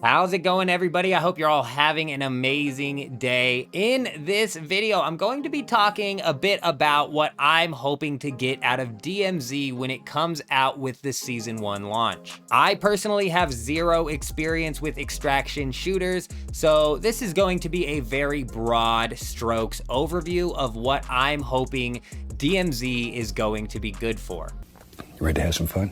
How's it going, everybody? I hope you're all having an amazing day. In this video, I'm going to be talking a bit about what I'm hoping to get out of DMZ when it comes out with the Season 1 launch. I personally have zero experience with extraction shooters, so this is going to be a very broad strokes overview of what I'm hoping DMZ is going to be good for. You ready to have some fun?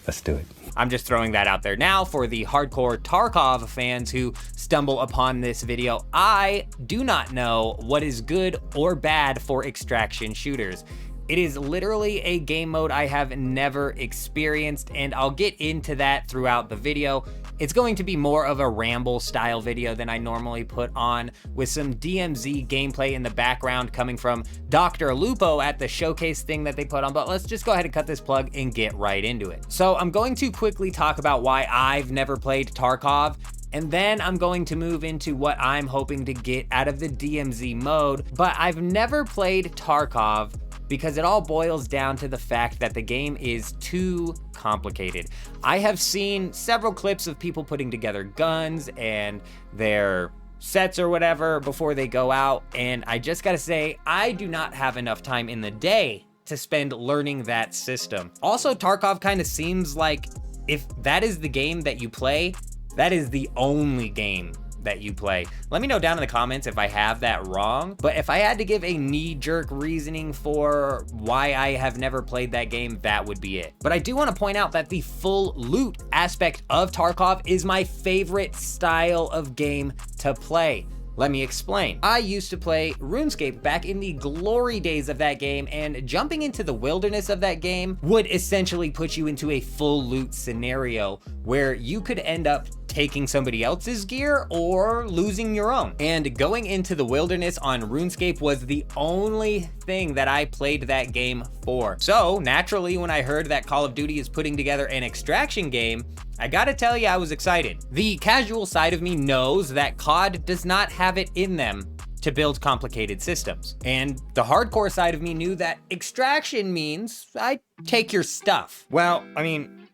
Let's do it. I'm just throwing that out there now for the hardcore Tarkov fans who stumble upon this video. I do not know what is good or bad for extraction shooters. It is literally a game mode I have never experienced, and I'll get into that throughout the video. It's going to be more of a ramble style video than I normally put on, with some DMZ gameplay in the background coming from Dr. Lupo at the showcase thing that they put on, but let's just go ahead and cut this plug and get right into it. So I'm going to quickly talk about why I've never played Tarkov, and then I'm going to move into what I'm hoping to get out of the DMZ mode. But I've never played Tarkov because it all boils down to the fact that the game is too complicated. I have seen several clips of people putting together guns and their sets or whatever before they go out, and I just gotta say, I do not have enough time in the day to spend learning that system. Also, Tarkov kind of seems like if that is the game that you play, that is the only game that you play. Let me know down in the comments if I have that wrong, but if I had to give a knee-jerk reasoning for why I have never played that game, that would be it. But I do want to point out that the full loot aspect of Tarkov is my favorite style of game to play. Let me explain. I used to play RuneScape back in the glory days of that game, and jumping into the wilderness of that game would essentially put you into a full loot scenario where you could end up taking somebody else's gear or losing your own. And going into the wilderness on RuneScape was the only thing that I played that game for. So naturally, when I heard that Call of Duty is putting together an extraction game, I gotta tell you, I was excited. The casual side of me knows that COD does not have it in them to build complicated systems. And the hardcore side of me knew that extraction means I take your stuff. Well, I mean,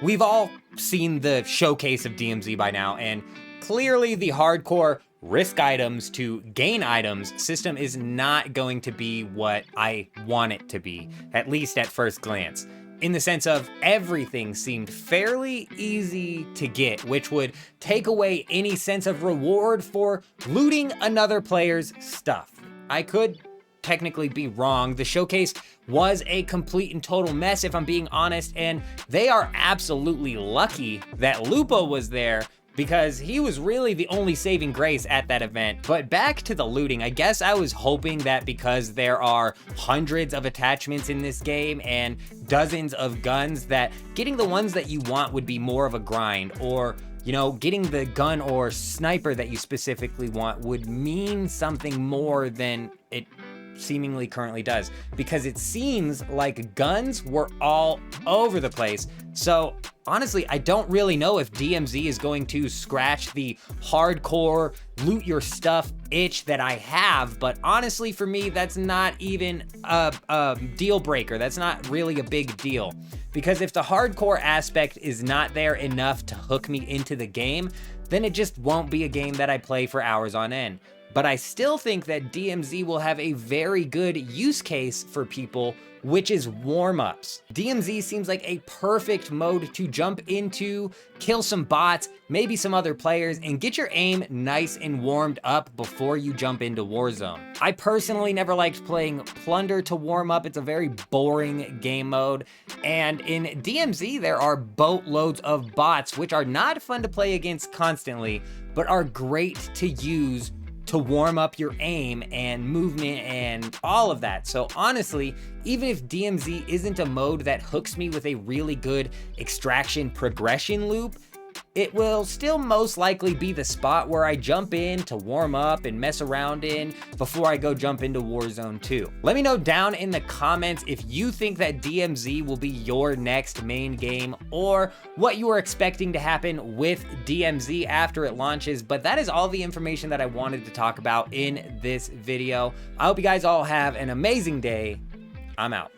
we've all seen the showcase of DMZ by now, and clearly the hardcore risk items to gain items system is not going to be what I want it to be, at least at first glance. In the sense of everything seemed fairly easy to get, which would take away any sense of reward for looting another player's stuff. I could technically be wrong. The showcase was a complete and total mess, if I'm being honest, and they are absolutely lucky that Lupo was there, because he was really the only saving grace at that event. But back to the looting, I guess I was hoping that because there are hundreds of attachments in this game and dozens of guns, that getting the ones that you want would be more of a grind, or you know, getting the gun or sniper that you specifically want would mean something more than it seemingly currently does, because it seems like guns were all over the place. So honestly, I don't really know if DMZ is going to scratch the hardcore loot your stuff itch that I have, but honestly for me, that's not even a deal breaker. That's not really a big deal, because if the hardcore aspect is not there enough to hook me into the game, then it just won't be a game that I play for hours on end. But I still think that DMZ will have a very good use case for people, which is warm-ups. DMZ seems like a perfect mode to jump into, kill some bots, maybe some other players, and get your aim nice and warmed up before you jump into Warzone. I personally never liked playing Plunder to warm up. It's a very boring game mode. And in DMZ, there are boatloads of bots, which are not fun to play against constantly, but are great to use to warm up your aim and movement and all of that. So honestly, even if DMZ isn't a mode that hooks me with a really good extraction progression loop, it will still most likely be the spot where I jump in to warm up and mess around in before I go jump into Warzone 2. Let me know down in the comments if you think that DMZ will be your next main game, or what you are expecting to happen with DMZ after it launches. But that is all the information that I wanted to talk about in this video. I hope you guys all have an amazing day. I'm out.